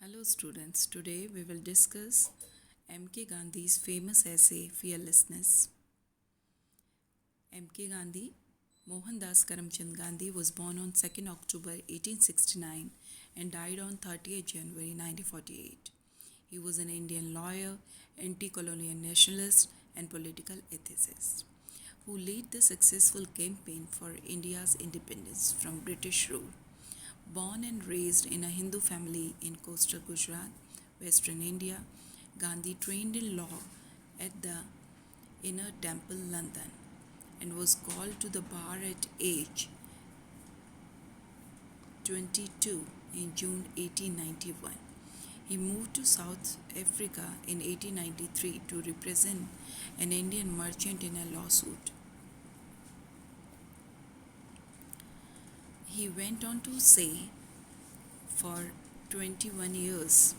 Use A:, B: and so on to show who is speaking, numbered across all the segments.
A: Hello students, today we will discuss M.K. Gandhi's famous essay Fearlessness. M.K. Gandhi, Mohandas Karamchand Gandhi was born on 2nd October 1869 and died on 30th January 1948. He was an Indian lawyer, anti-colonial nationalist and political ethicist who led the successful campaign for India's independence from British rule. Born and raised in a Hindu family in coastal Gujarat, Western India, Gandhi trained in law at the Inner Temple, London, and was called to the bar at age 22 in June 1891. He moved to South Africa in 1893 to represent an Indian merchant in a lawsuit. He went on to say, for 21 years,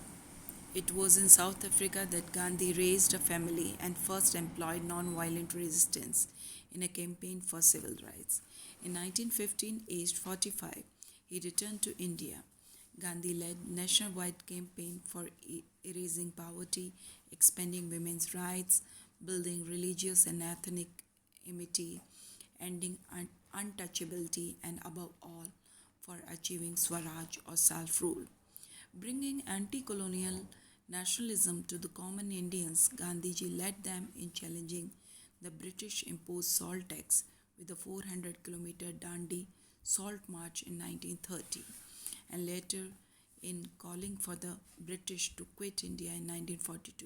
A: it was in South Africa that Gandhi raised a family and first employed nonviolent resistance in a campaign for civil rights. In 1915, aged 45, he returned to India. Gandhi led nationwide campaign for erasing poverty, expanding women's rights, building religious and ethnic unity, ending untouchability, and above all, for achieving Swaraj or self rule. Bringing anti colonial nationalism to the common Indians, Gandhiji led them in challenging the British imposed salt tax with the 400-kilometer Dandi Salt March in 1930, and later in calling for the British to quit India in 1942.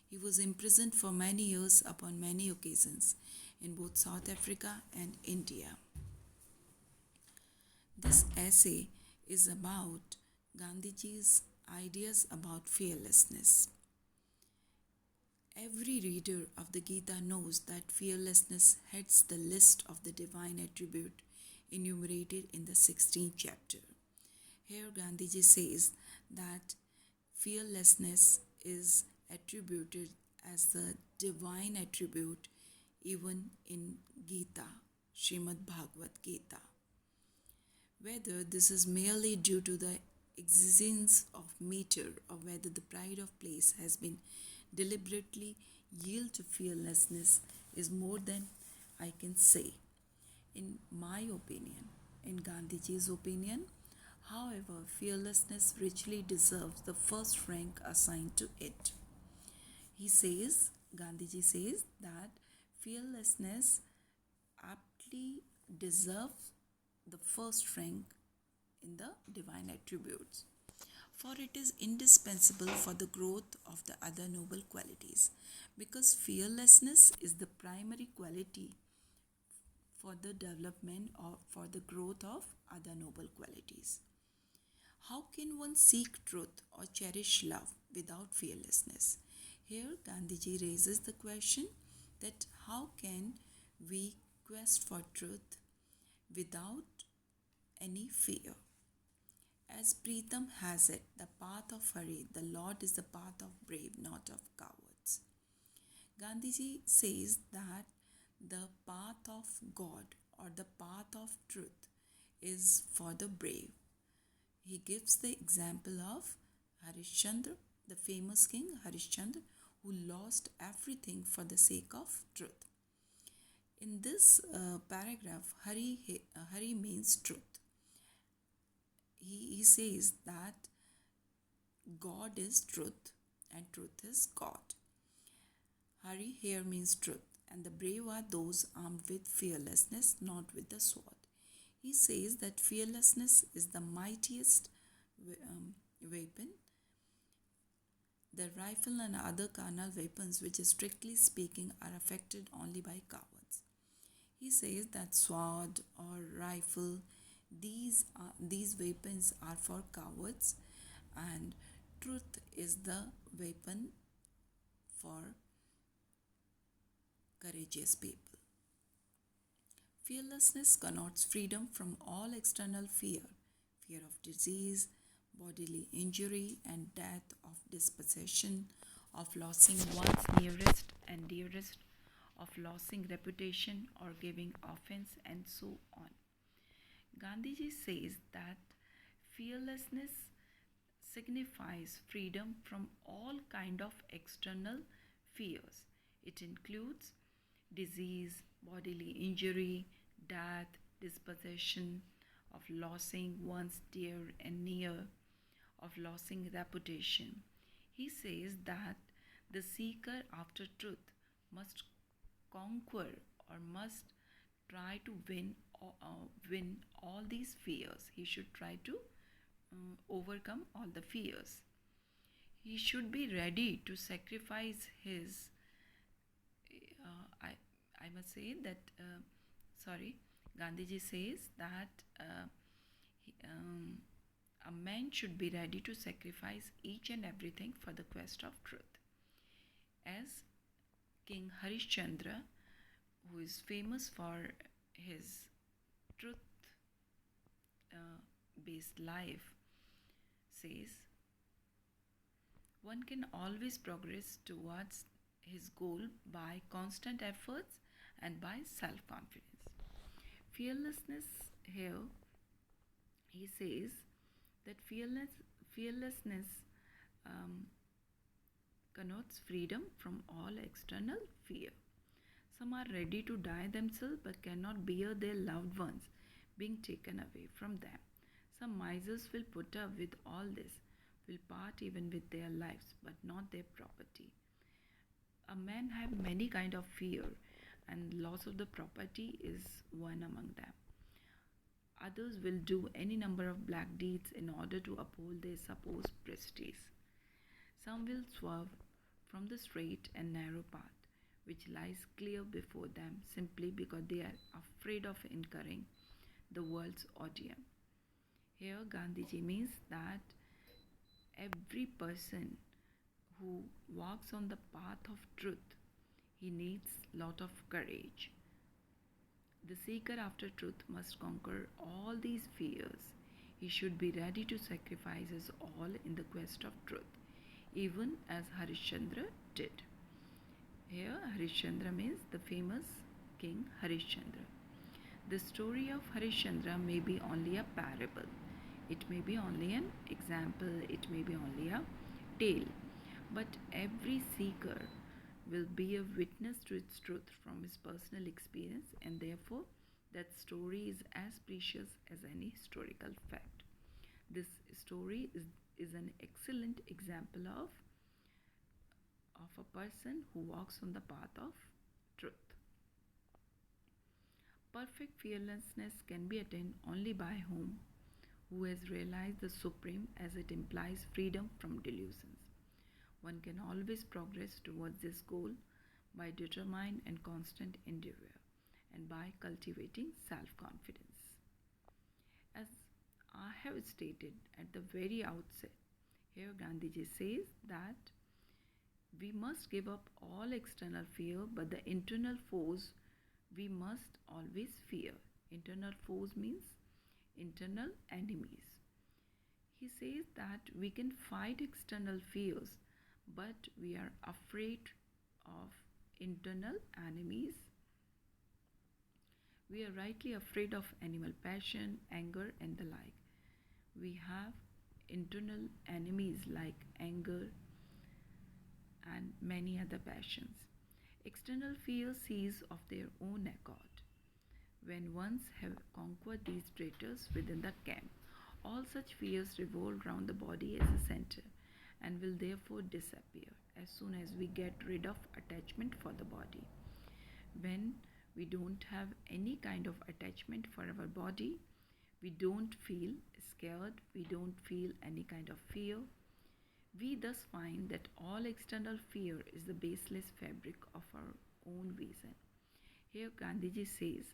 A: He was imprisoned for many years upon many occasions in both South Africa and India. This essay is about Gandhiji's ideas about fearlessness. Every reader of the Gita knows that fearlessness heads the list of the divine attribute enumerated in the 16th chapter. Here Gandhiji says that fearlessness is attributed as the divine attribute even in Gita, Srimad Bhagavad Gita. Whether this is merely due to the existence of matter or whether the pride of place has been deliberately yielded to fearlessness is more than I can say. In my opinion, in Gandhiji's opinion, however, fearlessness richly deserves the first rank assigned to it. Gandhiji says that fearlessness aptly deserves the first rank in the divine attributes, for it is indispensable for the growth of the other noble qualities, because fearlessness is the primary quality for the development or for the growth of other noble qualities. How can one seek truth or cherish love without fearlessness? Here Gandhiji raises the question that how can we quest for truth without any fear? As Preetham has it, the path of Hari, the Lord is the path of brave, not of cowards. Gandhiji says that the path of God or the path of truth is for the brave. He gives the example of Harishchandra, the famous king Harishchandra, who lost everything for the sake of truth. In this paragraph, Hari means truth. He says that God is truth and truth is God. Hari here means truth, and the brave are those armed with fearlessness, not with the sword. He says that fearlessness is the mightiest weapon. The rifle and other carnal weapons, which strictly speaking are affected only by cowards. He says that sword or rifle, these weapons are for cowards, and truth is the weapon for courageous people. Fearlessness connotes freedom from all external fear of disease, bodily injury and death, of dispossession, of losing one's nearest and dearest, of losing reputation or giving offense, and so on. Gandhiji says that fearlessness signifies freedom from all kind of external fears. It includes disease, bodily injury, death, dispossession, of losing one's dear and near, of losing reputation. He says that the seeker after truth must conquer or must try to win all these fears. He should try to overcome all the fears. He should be ready to sacrifice his. I must say that. Sorry, Gandhiji says that a man should be ready to sacrifice each and everything for the quest of truth. As King Harishchandra, who is famous for his truth based life, says, one can always progress towards his goal by constant efforts and by self confidence. Fearlessness here, he says that fearlessness connotes freedom from all external fear. Some are ready to die themselves but cannot bear their loved ones being taken away from them. Some misers will put up with all this, will part even with their lives but not their property. A man have many kind of fear, and loss of the property is one among them. Others will do any number of black deeds in order to uphold their supposed prestige. Some will swerve from the straight and narrow path which lies clear before them simply because they are afraid of incurring the world's odium. Here Gandhiji means that every person who walks on the path of truth, he needs lot of courage. The seeker after truth must conquer all these fears. He should be ready to sacrifice his all in the quest of truth, even as Harishchandra did. Here Harishchandra means the famous King Harishchandra. The story of Harishchandra may be only a parable. It may be only an example. It may be only a tale. But every seeker will be a witness to its truth from his personal experience, and therefore that story is as precious as any historical fact. This story is an excellent example of a person who walks on the path of truth. Perfect fearlessness can be attained only by who has realized the supreme, as it implies freedom from delusions. One can always progress towards this goal by determined and constant endeavor and by cultivating self-confidence. As I have stated at the very outset, here Gandhiji says that we must give up all external fear, but the internal foes we must always fear. Internal foes means internal enemies. He says that we can fight external fears, but we are afraid of internal enemies. We are rightly afraid of animal passion, anger, and the like. We have internal enemies like anger and many other passions. External fears cease of their own accord. When once have conquered these traitors within the camp, all such fears revolve round the body as a center and will therefore disappear as soon as we get rid of attachment for the body. When we don't have any kind of attachment for our body, we don't feel scared, we don't feel any kind of fear. We thus find that all external fear is the baseless fabric of our own vision. Here Gandhiji says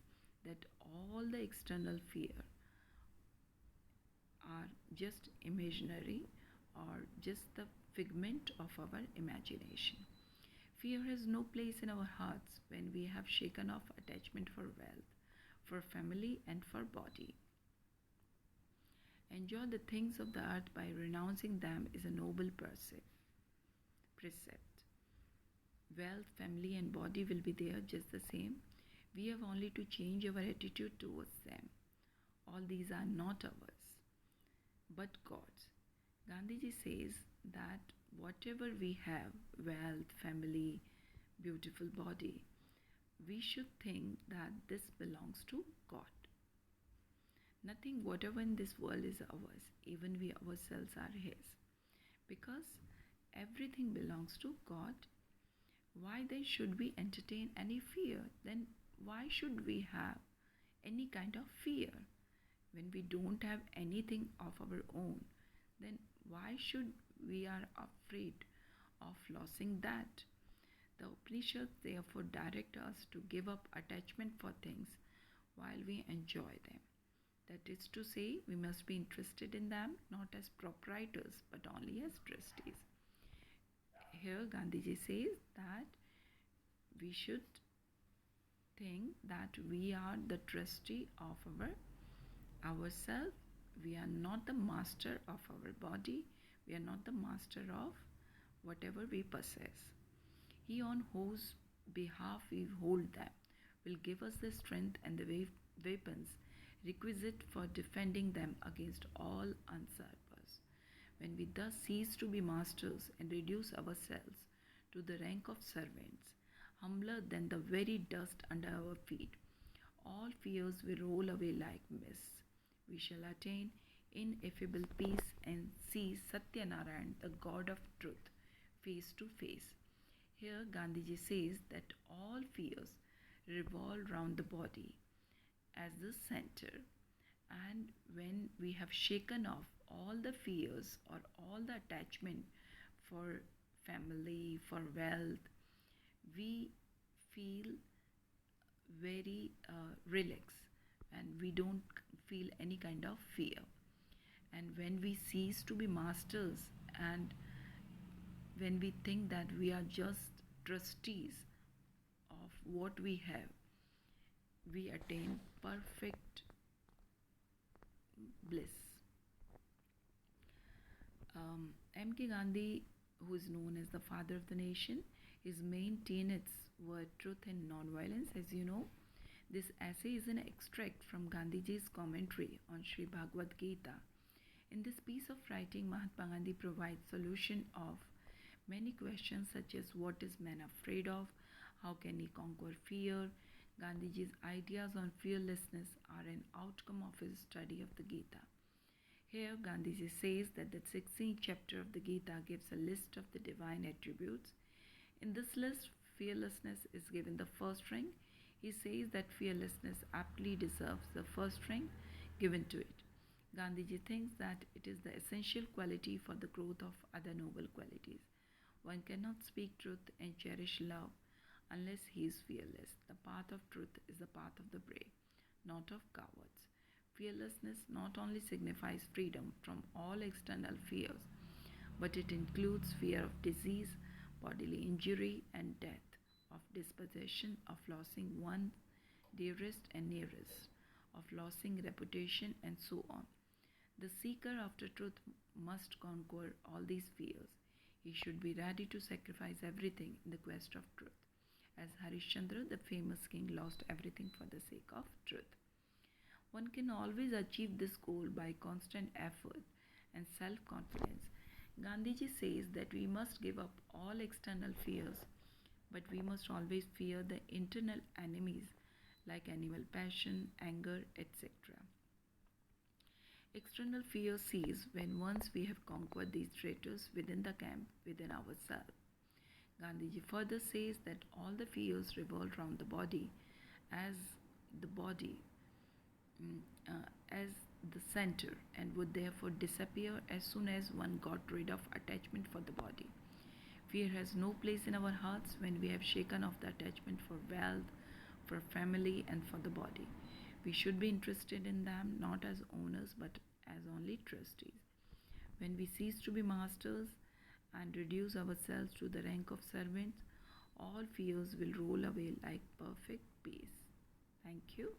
A: that all the external fear are just imaginary or just the figment of our imagination. Fear has no place in our hearts when we have shaken off attachment for wealth, for family, and for body. Enjoy the things of the earth by renouncing them is a noble precept. Wealth, family, and body will be there just the same. We have only to change our attitude towards them. All these are not ours, but God's. Gandhiji says that whatever we have, wealth, family, beautiful body, we should think that this belongs to God. Nothing, whatever in this world is ours, even we ourselves are His. Because everything belongs to God, why then should we entertain any fear? Then why should we have any kind of fear? When we don't have anything of our own, then why should we are afraid of losing that? The Upanishads therefore direct us to give up attachment for things while we enjoy them. That is to say, we must be interested in them not as proprietors but only as trustees. Here Gandhiji says that we should think that we are the trustee of ourselves. We are not the master of our body. We are not the master of whatever we possess. He on whose behalf we hold them will give us the strength and the weapons requisite for defending them against all usurpers. When we thus cease to be masters and reduce ourselves to the rank of servants, humbler than the very dust under our feet, all fears will roll away like mist. We shall attain ineffable peace and see Satyanarayan, the God of truth, face to face. Here Gandhiji says that all fears revolve round the body as the center, and when we have shaken off all the fears or all the attachment for family, for wealth, we feel very relaxed and we don't feel any kind of fear. And when we cease to be masters and when we think that we are just trustees of what we have, we attain perfect bliss. M.K. Gandhi, who is known as the father of the nation, his main tenets were truth and nonviolence, as you know. This essay is an extract from Gandhiji's commentary on Sri Bhagavad Gita. In this piece of writing, Mahatma Gandhi provides solution of many questions such as what is man afraid of, how can he conquer fear. Gandhiji's ideas on fearlessness are an outcome of his study of the Gita. Here, Gandhiji says that the 16th chapter of the Gita gives a list of the divine attributes. In this list, fearlessness is given the first rank. He says that fearlessness aptly deserves the first rank given to it. Gandhiji thinks that it is the essential quality for the growth of other noble qualities. One cannot speak truth and cherish love unless he is fearless. The path of truth is the path of the brave, not of cowards. Fearlessness not only signifies freedom from all external fears, but it includes fear of disease, bodily injury, and death, of dispossession, of losing one dearest and nearest, of losing reputation, and so on. The seeker after truth must conquer all these fears. He should be ready to sacrifice everything in the quest of truth, as Harishchandra, the famous king, lost everything for the sake of truth. One can always achieve this goal by constant effort and self-confidence. Gandhiji says that we must give up all external fears, but we must always fear the internal enemies like animal passion, anger, etc. External fear cease when once we have conquered these traitors within the camp, within ourselves. Gandhiji further says that all the fears revolve around the body as the body as the center and would therefore disappear as soon as one got rid of attachment for the body. Fear has no place in our hearts when we have shaken off the attachment for wealth, for family, and for the body. We should be interested in them not as owners but as only trustees. When we cease to be masters and reduce ourselves to the rank of servants, all fears will roll away like perfect peace. Thank you.